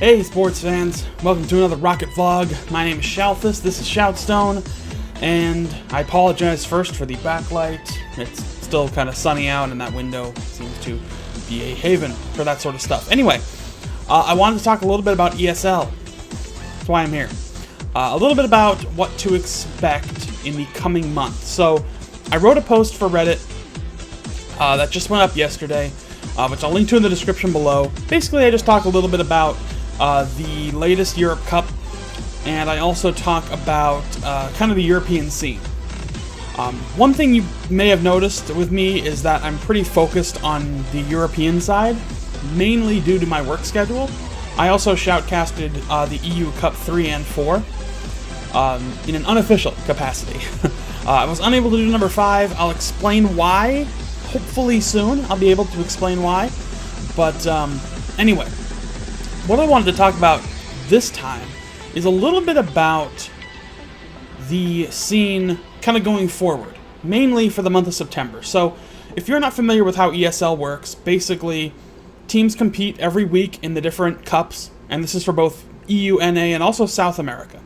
Hey sports fans, welcome to another Rocket Vlog. My name is Shalthis, this is Shoutstone, and I apologize first for the backlight. It's still kind of sunny out and that window seems to be a haven for that sort of stuff. Anyway, I wanted to talk a little bit about ESL. That's why I'm here. A little bit about what to expect in the coming month. So, I wrote a post for Reddit that just went up yesterday, which I'll link to in the description below. Basically, I just talk a little bit about the latest Europe Cup, and I also talk about kind of the European scene. One thing you may have noticed with me is that I'm pretty focused on the European side, mainly due to my work schedule. I also shoutcasted the EU Cup 3 and 4 in an unofficial capacity. I was unable to do number 5. I'll explain why. Hopefully soon I'll be able to explain why. But anyway, what I wanted to talk about this time is a little bit about the scene kind of going forward, mainly for the month of September. So if you're not familiar with how ESL works, basically teams compete every week in the different cups, and this is for both EU, NA, and also South America.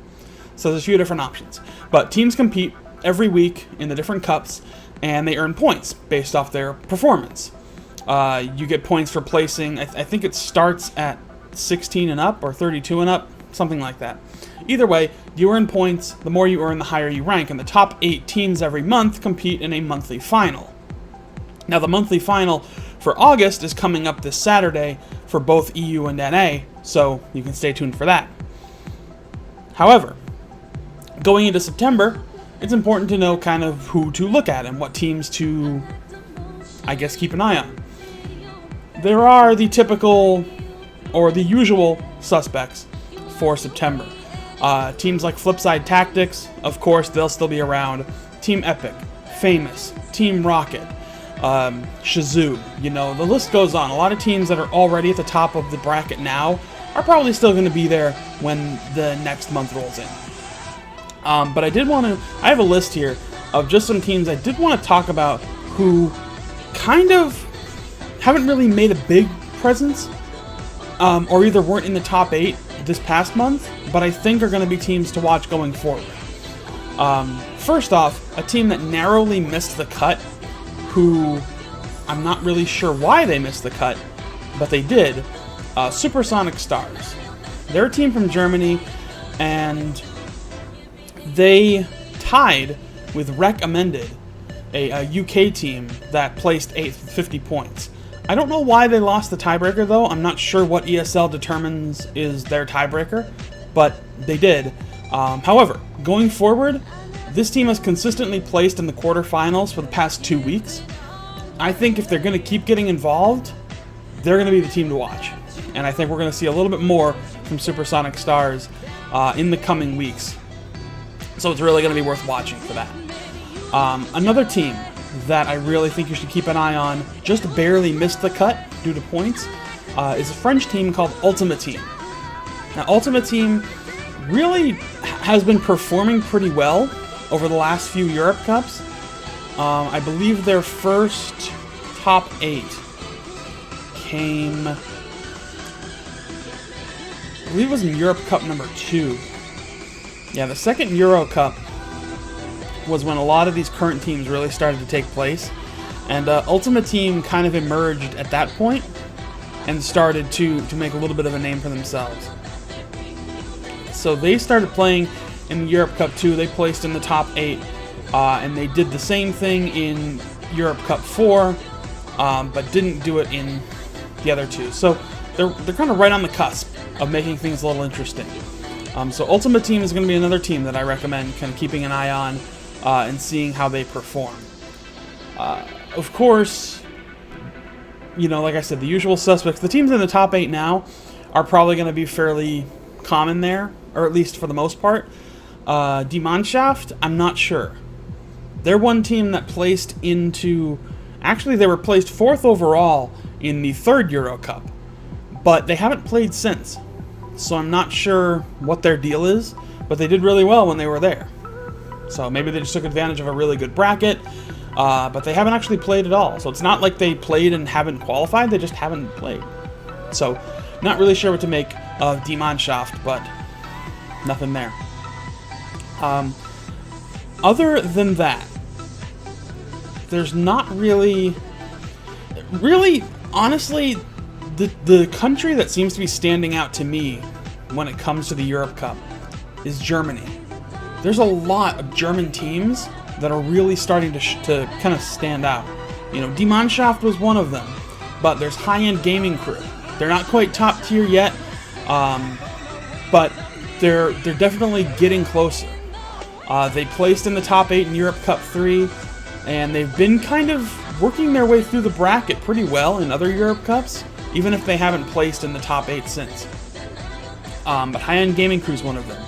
So there's a few different options. But teams compete every week in the different cups, and they earn points based off their performance. You get points for placing, I think it starts at 16 and up, or 32 and up, something like that. Either way, you earn points. The more you earn, the higher you rank, and the top 8 teams every month compete in a monthly final. Now, the monthly final for August is coming up this Saturday for both EU and NA, so you can stay tuned for that. However, going into September, it's important to know kind of who to look at and what teams to, I guess, keep an eye on. There are the typical, or the usual suspects for September. Teams like Flipside Tactics, of course, they'll still be around. Team Epic, Famous, Team Rocket, Shazoo, you know, the list goes on. A lot of teams that are already at the top of the bracket now are probably still going to be there when the next month rolls in. But I have a list here of just some teams I did want to talk about who kind of haven't really made a big presence, or either weren't in the top 8 this past month, but I think are going to be teams to watch going forward. First off, a team that narrowly missed the cut, who I'm not really sure why they missed the cut, but they did, Supersonic Stars. They're a team from Germany, and they tied with Rec Amended, a UK team that placed 8th with 50 points. I don't know why they lost the tiebreaker, though. I'm not sure what ESL determines is their tiebreaker, but they did. However, going forward, this team has consistently placed in the quarterfinals for the past 2 weeks. I think if they're going to keep getting involved, they're going to be the team to watch. And I think we're going to see a little bit more from Supersonic Stars in the coming weeks. So it's really going to be worth watching for that. Another team that I really think you should keep an eye on, just barely missed the cut due to points, is a French team called Ultimate Team. Now, Ultimate Team really has been performing pretty well over the last few Europe Cups. I believe their first top 8 came, I believe it was in Europe Cup number 2. Yeah, the second Euro Cup was when a lot of these current teams really started to take place, and Ultimate Team kind of emerged at that point and started to make a little bit of a name for themselves. So they started playing in the Europe Cup 2, they placed in the top 8, and they did the same thing in Europe Cup 4, but didn't do it in the other 2. So they're kind of right on the cusp of making things a little interesting. So Ultimate Team is going to be another team that I recommend kind of keeping an eye on and seeing how they perform. Of course, you know, like I said, the usual suspects. The teams in the top 8 now are probably going to be fairly common there, or at least for the most part. Die Mannschaft, I'm not sure. They're one team that placed into... Actually, they were placed 4th overall in the 3rd Euro Cup, but they haven't played since. So I'm not sure what their deal is, but they did really well when they were there. So maybe they just took advantage of a really good bracket, but they haven't actually played at all. So it's not like they played and haven't qualified, they just haven't played. So not really sure what to make of Die Mannschaft, but nothing there. Other than that, there's not really, honestly, the country that seems to be standing out to me when it comes to the Europe Cup is Germany. There's a lot of German teams that are really starting to kind of stand out. You know, Die Mannschaft was one of them, but there's High-End Gaming Crew. They're not quite top tier yet, but they're definitely getting closer. They placed in the top 8 in Europe Cup 3, and they've been kind of working their way through the bracket pretty well in other Europe Cups, even if they haven't placed in the top 8 since. But High-End Gaming Crew is one of them.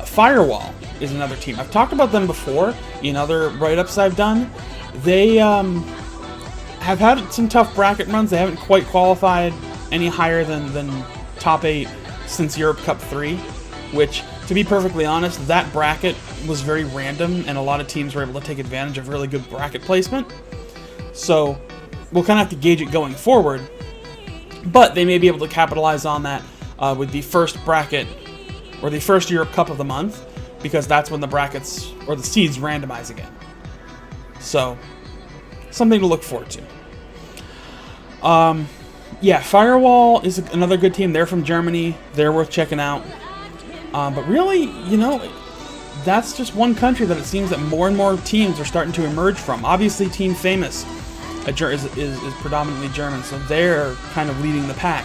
Firewall is another team. I've talked about them before in other write-ups I've done. They have had some tough bracket runs. They haven't quite qualified any higher than top 8 since Europe Cup 3, which, to be perfectly honest, that bracket was very random, and a lot of teams were able to take advantage of really good bracket placement. So we'll kind of have to gauge it going forward, but they may be able to capitalize on that with the first bracket, or the first Europe Cup of the month, because that's when the brackets, or the seeds, randomize again. So, something to look forward to. Yeah, Firewall is another good team. They're from Germany. They're worth checking out. But really, you know, that's just one country that it seems that more and more teams are starting to emerge from. Obviously, Team Famous is predominantly German, so they're kind of leading the pack.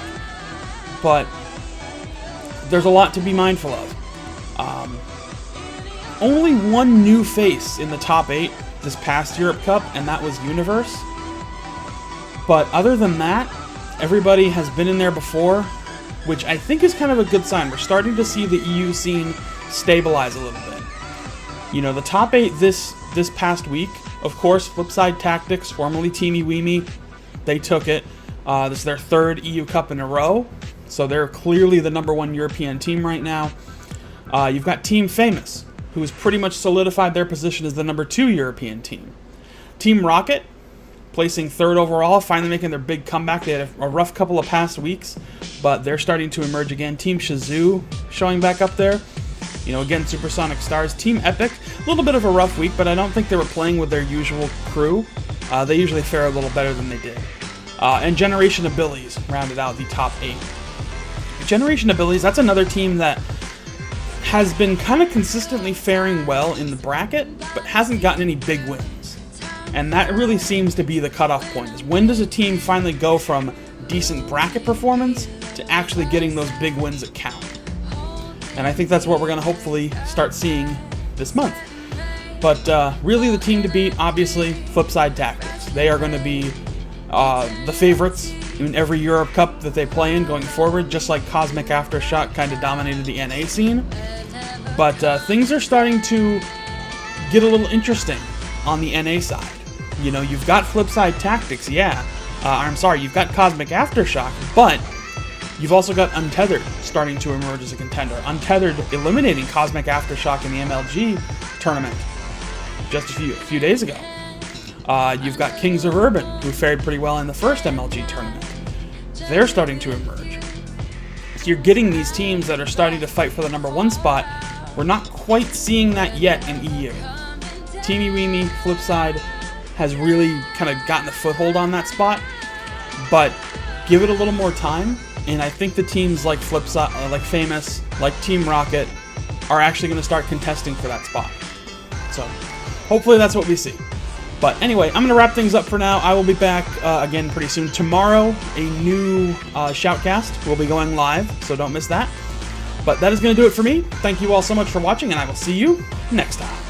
But there's a lot to be mindful of. Only one new face in the top 8 this past Europe Cup, and that was Universe. But other than that, everybody has been in there before, which I think is kind of a good sign. We're starting to see the EU scene stabilize a little bit. You know, the top 8 this past week, of course, Flipside Tactics, formerly Teamy Weemy, they took it. This is their 3rd EU Cup in a row, so they're clearly the #1 European team right now. You've got Team Famous, who has pretty much solidified their position as the #2 European team. Team Rocket, placing 3rd overall, finally making their big comeback. They had a rough couple of past weeks, but they're starting to emerge again. Team Shazoo showing back up there. You know, again, Supersonic Stars. Team Epic, a little bit of a rough week, but I don't think they were playing with their usual crew. They usually fare a little better than they did. And Generation Abilities rounded out the top 8. Generation Abilities, that's another team that has been kind of consistently faring well in the bracket, but hasn't gotten any big wins. And that really seems to be the cutoff point, is when does a team finally go from decent bracket performance to actually getting those big wins that count? And I think that's what we're going to hopefully start seeing this month. But really the team to beat, obviously, Flipside Tactics. They are going to be the favorites in every Europe Cup that they play in going forward, just like Cosmic Aftershock kind of dominated the NA scene. But things are starting to get a little interesting on the NA side. You know, you've got Flipside Tactics, yeah. You've got Cosmic Aftershock, but you've also got Untethered starting to emerge as a contender. Untethered eliminating Cosmic Aftershock in the MLG tournament just a few days ago. You've got Kings of Urban, who fared pretty well in the first MLG tournament. They're starting to emerge. So you're getting these teams that are starting to fight for the #1 spot. We're not quite seeing that yet in EU. Teamy Weemy, Flipside, has really kind of gotten a foothold on that spot, but give it a little more time, and I think the teams like Flipside, like Famous, like Team Rocket, are actually going to start contesting for that spot. So hopefully that's what we see. But anyway, I'm going to wrap things up for now. I will be back again pretty soon. Tomorrow, a new Shoutcast will be going live, so don't miss that. But that is going to do it for me. Thank you all so much for watching, and I will see you next time.